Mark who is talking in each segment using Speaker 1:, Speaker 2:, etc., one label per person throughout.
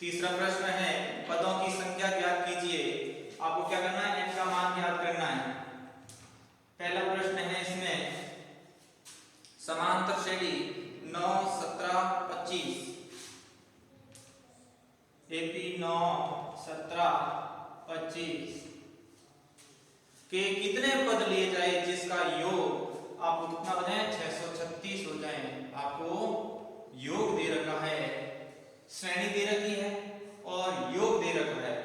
Speaker 1: तीसरा प्रश्न है पदों की संख्या ज्ञात कीजिए। आपको क्या करना है, n का मान ज्ञात करना है। पहला प्रश्न है इसमें समांतर श्रेणी 9 17 25 AP 9 17 25 के कितने पद लिए जाए जिसका योग आपको कितना बने 636 हो जाए। आपको योग दे रखा है, श्रेणी दे रखी है और योग दे रखा है।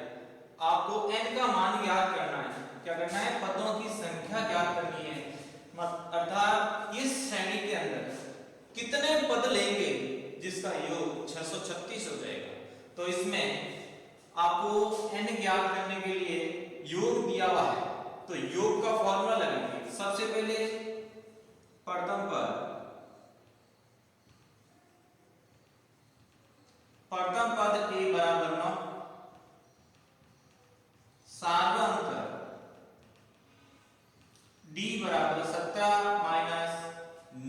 Speaker 1: आपको n का मान ज्ञात करना है। क्या करना है, पदों की संख्या ज्ञात करनी है। अर्थात इस श्रेणी के अंदर कितने पद लेंगे जिसका योग 636 हो जाएगा। तो इसमें आपको n ज्ञात करने के लिए योग दिया हुआ है, तो योग का फॉर्मूला लगाएंगे। सबसे पहले प्रथम पद a बराबर 9, सार्वंतर d बराबर 17 माइनस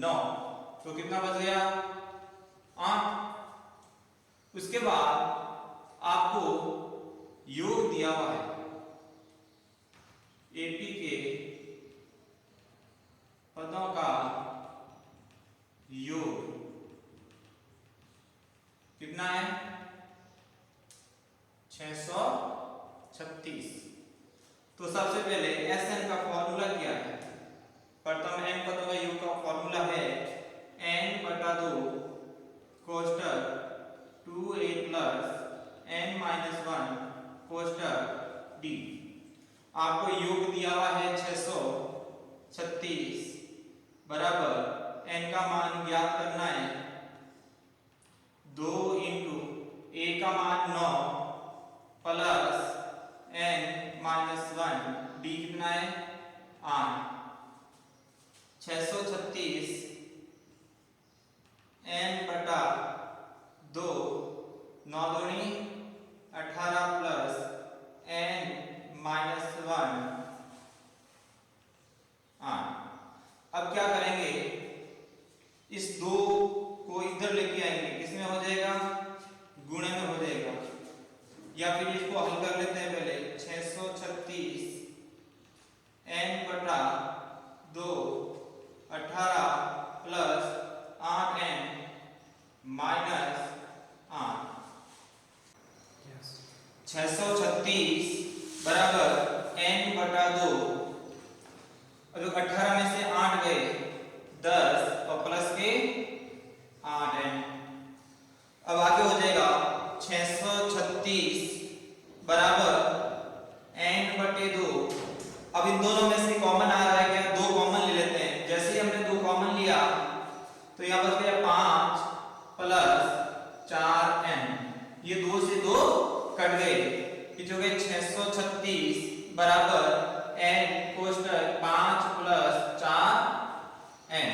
Speaker 1: 9, तो कितना बच गया 8। उसके बाद आपको योग दिया हुआ है AP के पदों का योग कितना है 636। तो सबसे पहले Sn का फॉर्मूला क्या है, प्रथम n पदों का योग का फॉर्मूला है n बटा 2 कोष्टक 2a plus n minus 1 कोष्टक d। आपको योग दिया हुआ है 636 बराबर n का मान ज्ञात करना है 2 इंटू a का मान 9 प्लस n माइनस 1 d कितना है 8। 636 n बटा 2 9 दूनी 18 प्लस n माइनस 1 8। अब क्या करेंगे, इस 2 को इधर लेके आएंगे, किसमें हो जाएगा गुणे में हो जाएगा, या फिर इसको हल कर लेते हैं पहले। 636 n बटा 2 18 प्लस 8n माइनस 8। 636 बराबर n बटा 2, अब 18 में से 8 गए 10 और प्लस के 8n। अब आगे हो जाएगा 636 बराबर n बटे 2। अब इन दोनों में से कॉमन आ रहा है क्या, 2 कॉमन ले लेते हैं। जैसे ही हमने 2 कॉमन लिया तो यहाँ बच गया 5 प्लस 4n, ये 2 से 2 कट गए, ये जो गए 636 बराबर n कोष्टक 5 प्लस 4n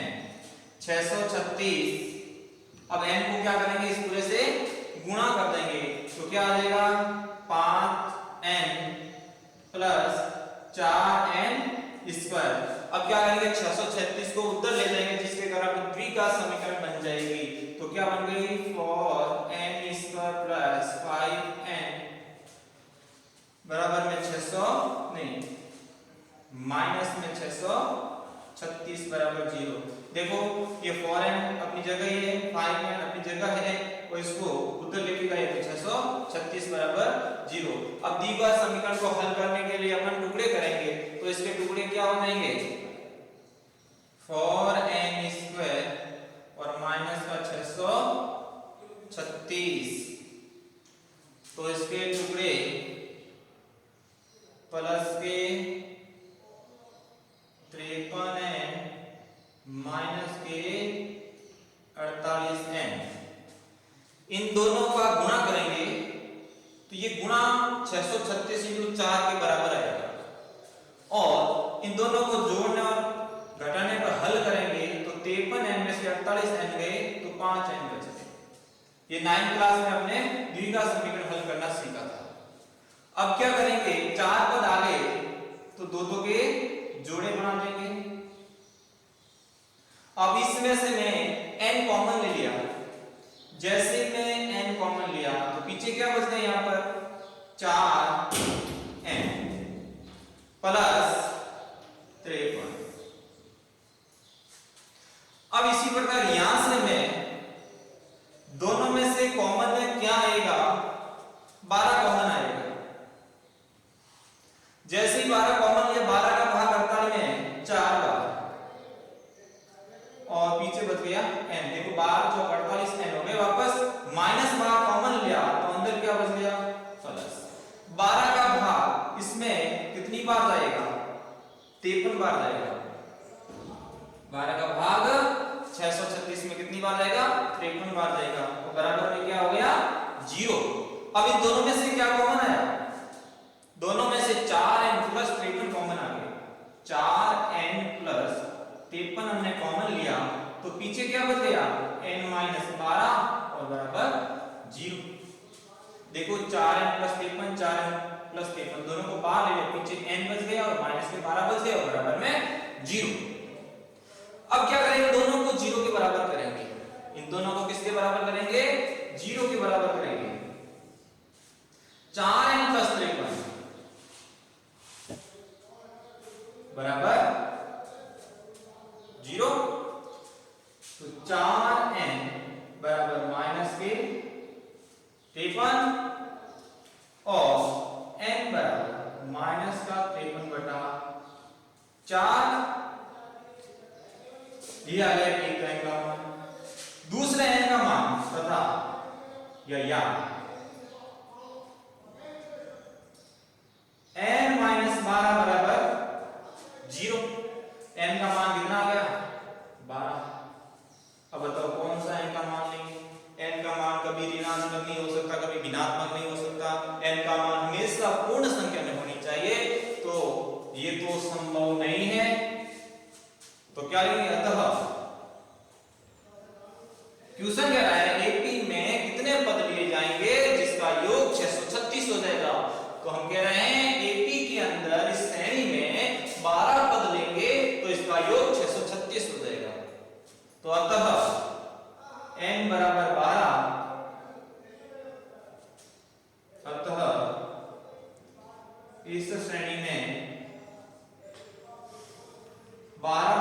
Speaker 1: 636। अब n को क्या करेंगे, इस पूरे से गुणा कर देंगे, तो क्या आ जाएगा 5n प्लस 4n स्क्वायर। अब क्या करेंगे 636 को उधर ले जाएंगे, जिसके कारण द्विघात का समीकरण बन जाएगी। तो क्या बन गई 4n स्क्वायर प्लस 5n बराबर में 600 नहीं माइनस में 636 बराबर 0। देखो ये 4n अपनी जगह ही है, 5n अपनी जगह है, और इसको उधर लेके गए तो 636 बराबर 0। अब द्विघात समीकरण को हल करने के लिए अपन टुकड़े करेंगे, तो इसके टुकड़े क्या हो जाएंगे 4n स्क्वायर और माइनस का 636, तो इसके टुकड़े प्लस के 53n माइनस के 48n। इन दोनों का गुणा करेंगे तो ये गुणा 636 इंटू 4 के बराबर आएगा, और इन दोनों को जोड़ने और घटाने पर हल करेंगे तो 53n में से 48n गए तो 5n बच गए। ये 9th क्लास में हमने द्विघात समीकरण हल करना सीखा था। अब क्या करेंगे, 4 पद आ गए तो 2 के जोड़े बना देंगे। अब इसमें से मैं n कॉमन ले लिया, जैसे मैं n कॉमन लिया तो पीछे पीछे क्या बच गए यहाँ पर 4n प्लस 53। अब इसी प्रकार यहां से मैं दोनों में से कॉमन में क्या आएगा 12 कॉमन आएगा। जैसे ही 12 कॉमन लिया 12 का भाग 48 में 4 बार और पीछे बच गया n। देखो 12 जो 48 n हो गए वापस माइनस 12 कॉमन लिया तो अंदर क्या बच गया प्लस 12 का भाग इसमें कितनी बार जाएगा 53 बार जाएगा। 12 का भाग 636 में कितनी बार जाएगा 53 बार जाएगा। तो बराबर में क्या हो गया 0। अब इन दोनों में से क्या कॉमन आया दोनों में से 4n प्लस 53 कॉमन आ गया। 4n प्लस 53 हमने कॉमन लिया तो पीछे क्या बच गया n माइनस 12 और बराबर 0। देखो 4n प्लस 53 4n प्लस 53 दोनों को बाहर ले लो पीछे n बच गया और माइनस के 12 बच गया और बराबर में 0। अब क्या करेंगे दोनों को 0 के बराबर करेंगे। इन दोनों को किसके बराबर करेंगे 0 के बराबर करेंगे। 4n प्लस 53 बराबर 0। तो 4n बराबर माइनस के 53 और n बराबर माइनस का 53 बटा 4 दिया गया एक n का मान दूसरे n का मान तथा या n माइनस 12 बराबर 0। n का मान कितना आ गया 12। अब बताओ कौन सा n का मान लेंगे। n का मान कभी ऋणात्मक नहीं हो सकता कभी भिन्नात्मक नहीं हो सकता। n का मान हमेशा पूर्ण संख्या में होनी चाहिए तो ये तो संभव नहीं है। तो क्या लेंगे अतः क्वेश्चन कह रहा है एपी में कितने पद लिए जाएंगे जिसका योग 636 हो जाएगा। तो हम कह रहे हैं एपी के अंदर इस श्रेणी में 12 पद लेंगे तो इसका योग 636 हो जाएगा। तो अतः n बराबर 12 अतः इस श्रेणी में 12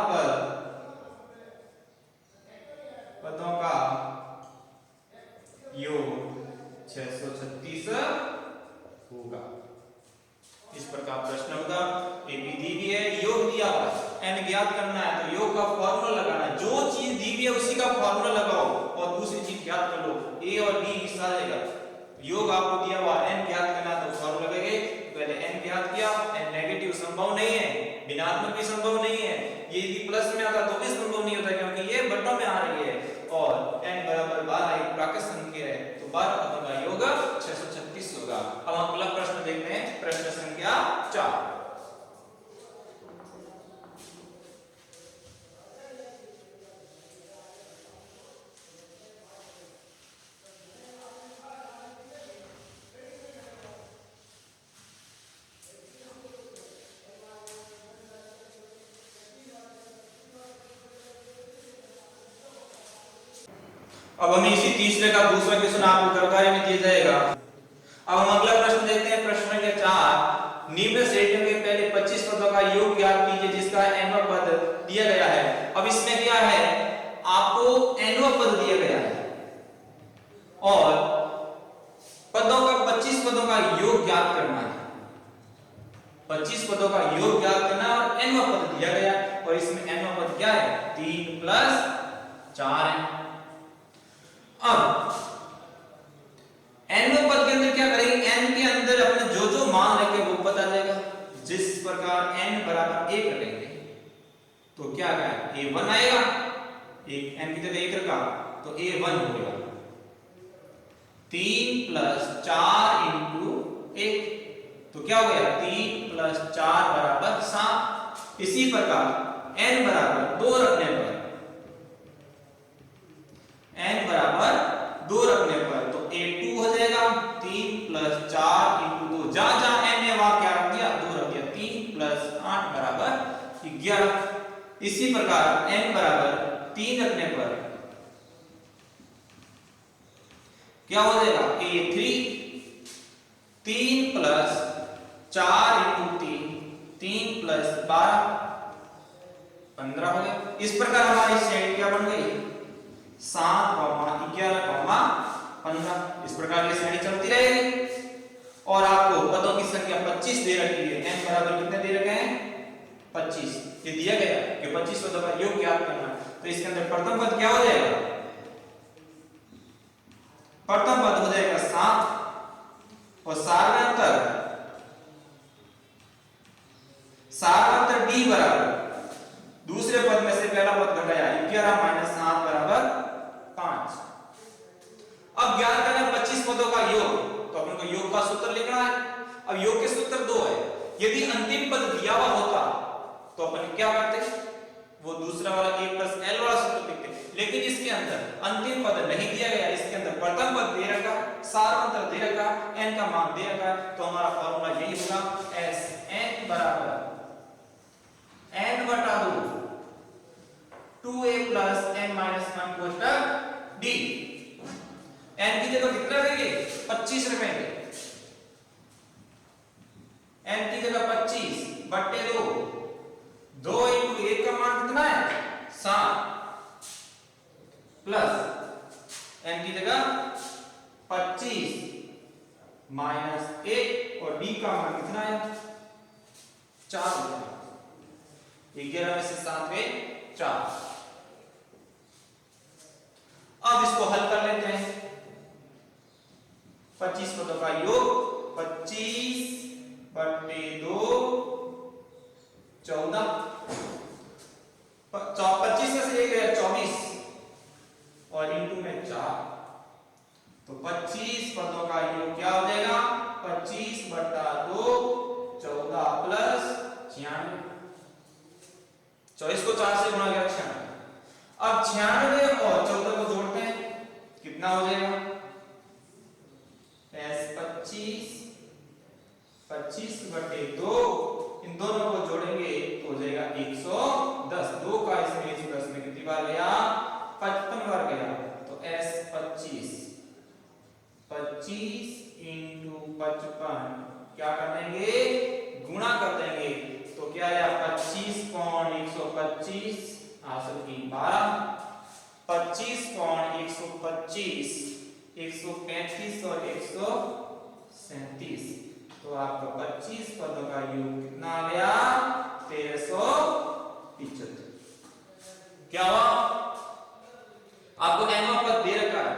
Speaker 1: पदों का योग 636 होगा। इस प्रकार प्रश्न होगा एपी दी भी है योग दिया हुआ n ज्ञात करना है तो योग का फॉर्मूला लगाना है। जो चीज दी हुई है उसी का फॉर्मूला लगाओ और दूसरी चीज ज्ञात कर लो। a और b हिस्सा देगा। योग आपको दिया हुआ n ज्ञात करना तो फॉर्मूला लगेगा। पहले n ज्ञात किया n नेगेटिव संभव नहीं है ऋणात्मक भी संभव नहीं है। ये यदि प्लस में आता तो भी संभव नहीं होता क्योंकि ये बटों में आ रही है और n बराबर 12 एक प्राकृत संख्या है तो 12 पदों का योग 636 होगा। अब हम अगला प्रश्न देखते हैं प्रश्न संख्या 4। अब हमें इसी तीसरे का दूसरा क्वेश्चन आपको जानकारी में दिया जाएगा। अब हम अगला प्रश्न देखते हैं प्रश्न संख्या 4। निम्न श्रेणियों के पहले 25 पदों का योग ज्ञात कीजिए जिसका nवां पद दिया गया है। अब इसमें क्या है आपको nवां पद दिया गया है और पदों का 25 पदों का योग ज्ञात करना है। 25 पदों का योग ज्ञात करना और nवां पद दिया गया और इसमें nवां पद क्या है 3 प्लस 4 है। अब nवें पद के अंदर क्या करेंगे n के अंदर अपने जो जो मान रखे वो पता जाएगा। जिस प्रकार n बराबर 1 रखेंगे तो क्या आएगा a1 आएगा। एक n की जगह 1 रखा तो a1 हो गया 3 प्लस 4 इंटू 1 तो क्या हो गया 3 प्लस 4 बराबर 7। इसी प्रकार n बराबर 2 रखने पर n बराबर 2 रखने पर तो a2 हो जाएगा 3 प्लस 4 इंटू 2 जहां जहां n है वहां क्या रख दिया 2 रख दिया 3 प्लस 8 बराबर 11। इसी प्रकार n बराबर 3 रखने पर क्या हो जाएगा a3 3 प्लस 4 इंटू 3 प्लस 12 15 हो गया। इस प्रकार हमारी श्रेणी क्या बन गई 7, 11, 15। इस प्रकार की श्रेणी चलती रहेगी। और आपको पदों की संख्या 25 दे रखी है। n बराबर कितने दे रखे हैं 25। ये दिया गया कि 25 पदों का योग ज्ञात करना। तो इसके अंदर प्रथम पद क्या हो जाएगा, प्रथम पद हो जाएगा 7 और सार्वंतर d बराबर दूसरे पद में से पहला पद घटाया 11 माइनस 7 बराबर 5। अब ज्ञात करना 25 पदों का योग, तो अपन को योग का सूत्र लिखना है। अब योग के सूत्र दो है। यदि अंतिम पद दिया हुआ होता तो अपन क्या करते, वो दूसरा वाला a प्लस l वाला सूत्र लिखते। लेकिन इसके अंदर अंतिम पद नहीं दिया गया, इसके अंदर प्रथम पद दे रखा, सारांतर दे रखा, n का मान दे रखा, तो हमारा फॉर्मूला यही होगा s n बराबर n बटा 2 2a plus n minus 1 कोष्टक d। n की जगह कितना रहेंगे 25 रखेंगे। n की जगह 25 बट्टे 2 इंटू 1 का मान कितना है 7 प्लस n की जगह 25 माइनस 1 और d का मान कितना है 4 हो गया। 11 में से 7 गए 4। अब इसको हल कर लेते हैं। 25 पदों का योग 25 बट्टे 2 14, 25 में से 1 गया 24 और इंटू में 4, तो 25 पदों का योग क्या हो जाएगा 25 बट्टा 2 14 प्लस 96। 24 को 4 से गुणा किया 96। अब 96 और 14 को जोड़ते हैं कितना हो जाएगा s 25 बटे 2, इन दोनों को जोड़ेंगे तो हो जाएगा 110। 2 का इसमें 110 में कितनी बार गया 55 बार गया। तो s 25 इंटू 55 क्या कर देंगे गुणा कर देंगे, तो क्या आया 25 पॉइंट 125 आंसर की 12, 25 पॉइंट 125 135 और 137। तो आपका 25 पदों का योग कितना आ गया 1375। क्या हुआ आपको nवां पद दे रखा है।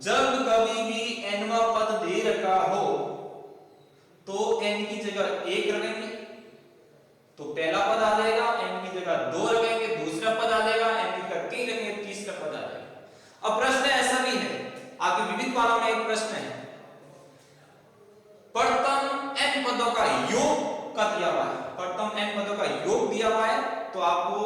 Speaker 1: जब कभी भी nवां पद दे रखा हो तो n की जगह 1 रखेंगे तो पहला पद आ जाएगा, n की जगह 2 रखेंगे दूसरा पद आ जाएगा, n की जगह 3 रखेंगे तीसरा पद आ जाएगा। अब प्रश्न ऐसा भी है आपके विविध पालों में एक प्रश्न है, प्रथम n पदों का योग का दिया हुआ है, प्रथम n पदों का योग दिया हुआ है तो आपको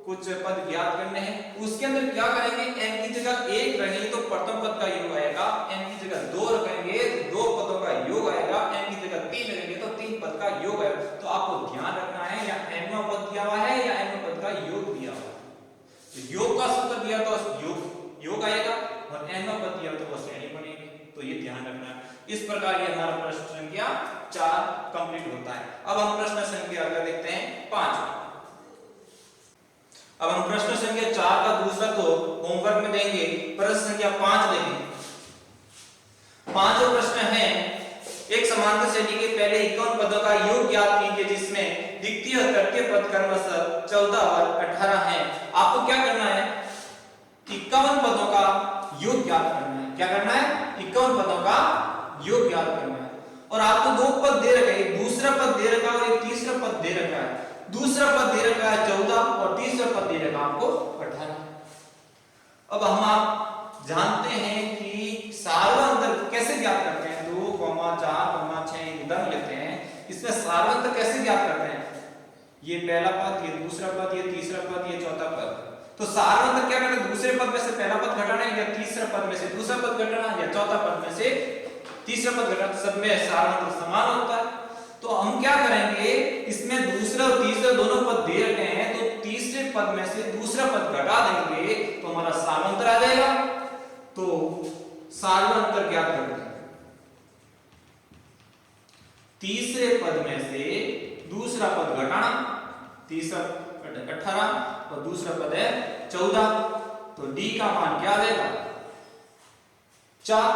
Speaker 1: कुछ पद ज्ञात करने हैं। उसके अंदर क्या करेंगे n की जगह 1 रहेगी तो प्रथम पद का योग आएगा, n की जगह 2 रखेंगे तो 2 पदों का योग आएगा, n की जगह 3 रखेंगे तो 3 पद का योग आएगा। तो आपको ध्यान रखना है या nवां पद दिया हुआ है या nवां पद का योग दिया हुआ है। तो योग का सूत्र दिया तो योग आएगा और nवां पद दिया तो वो श्रेणी बनेगी, तो ये ध्यान रखना है। इस प्रकार ये हमारा प्रश्न संख्या 4 कंप्लीट होता है। अब हम प्रश्न संख्या अगला देखते हैं 5। अब हम प्रश्न संख्या 4 का दूसरा तो होमवर्क में देंगे, प्रश्न संख्या 5 देंगे। 5 प्रश्न है एक समांतर श्रेणी के पहले 51 पदों का योग ज्ञात कीजिए जिसमें द्वितीय और तृतीय पद क्रमशः 14 और 18 हैं। आपको क्या करना है 51 पदों का योग ज्ञात करना है। क्या करना है 51 पदों का योग ज्ञात करना है। और आपको 2 पद दे रखे हैं, दूसरा पद दे रखा है और एक तीसरा पद दे रखा है। दूसरा पद दे रखा है 14 और तीसरा पद दे रखा है आपको 18। अब हम आप जानते हैं कि सार्वंतर कैसे ज्ञात करते हैं, 2, 4, 6 उदाहरण लेते हैं। इसमें सार्वंतर कैसे ज्ञात करते हैं, ये पहला पद, ये दूसरा पद, ये तीसरा पद, ये चौथा पद। तो सार्वंतर क्या करना है, दूसरे पद में से पहला पद घटाना है या तीसरा पद में से दूसरा पद घटाना या चौथा पद में से तीसरा पद घटाना, सब में सार्वंतर समान होता है। तो हम क्या करेंगे इसमें दूसरा और तीसरा दोनों पद दे रखे हैं तो तीसरे पद में से दूसरा पद घटा देंगे तो हमारा सार्वंतर आ जाएगा। तो सार्वंतर ज्ञात करते हैं। तीसरे पद में से दूसरा पद घटाना, तीसरा पद 18 और दूसरा पद है 14, तो d का मान क्या आ जाएगा 4।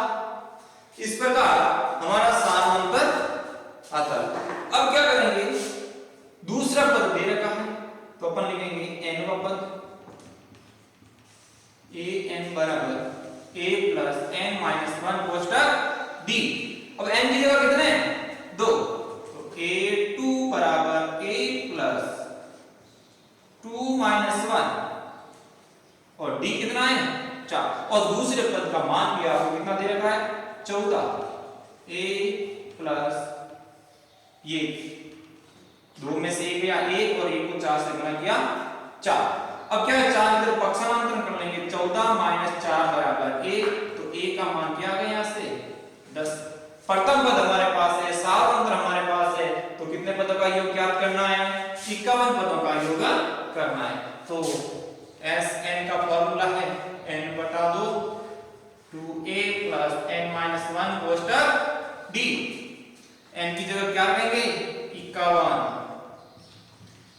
Speaker 1: इस प्रकार हमारा सार अंतर आता है। अब क्या करेंगे, दूसरा पद दे रखा है तो अपन लिखेंगे n वा पद an बराबर a plus n minus 1 कोष्टक d। अब n की जगह कितने 2, तो a2 बराबर a प्लस 2 माइनस 1 और d कितना है 4। और दूसरे पद का मान भी आपको कितना दे रखा है 14, a प्लस ये 2 में से 1 या 1 और 1 को 4 से गुणा किया 4। अब क्या है 4 इधर पक्षांतरण कर लेंगे, 14 माइनस 4 बराबर 1, तो a का मान क्या आ गया यहां से 10। प्रथम पद हमारे पास है, सार अंतर हमारे पास है, तो कितने पदों का योग ज्ञात करना है 51 पदों का योग करना है। तो Sn का फॉर्मूला है n बटा 2 2a plus n minus 1 कोष्टक d। n की जगह क्या करेंगे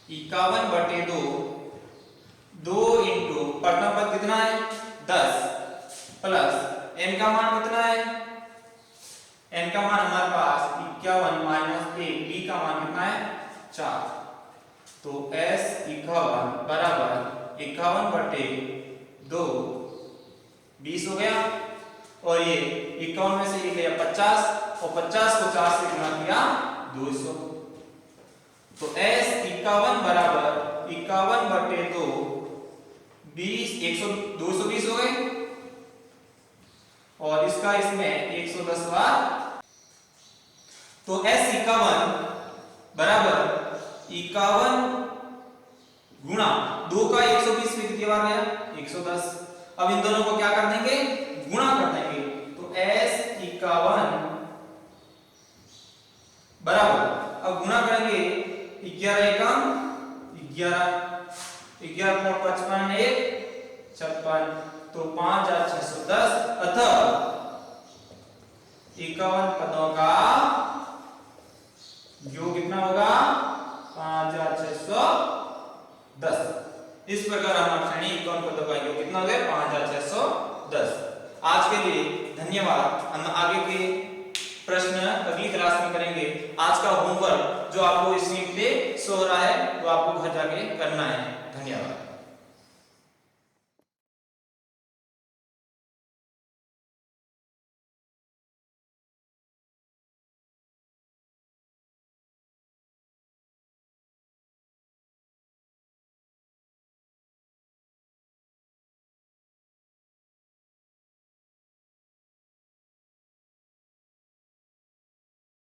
Speaker 1: 51 बटे 2, 2 इंटू प्रथम पद कितना है 10 प्लस n का मान कितना है, n का मान हमारे पास 51 माइनस 1, d का मान कितना है 4। तो s 51 बराबर 51 बटे 2 20 हो गया, और ये 51 में से 1 गया 50 और 50 को 4 से गुणा किया 200। तो s 51 बराबर 51 बटे 2 20 220 हो गए, और इसका इसमें 110 बार। तो s 51 बराबर 51 गुणा 2 का 120 में कितनी बार गया 110। अब इन दोनों को क्या कर देंगे गुणा कर देंगे, तो s 51 बराबर, अब गुणा करेंगे 11 एकम 11, 11 को 55 1 56, तो 5610 अतः 51 पदों का योग कितना होगा 5610। इस प्रकार हमारा श्रेणी 51 पदों का योग कितना हो गया 5610। आज के लिए धन्यवाद। हम आगे के प्रश्न अगली क्लास में करेंगे। आज का होमवर्क जो आपको स्क्रीन पे शो हो रहा है वो आपको घर जाके करना है। धन्यवाद।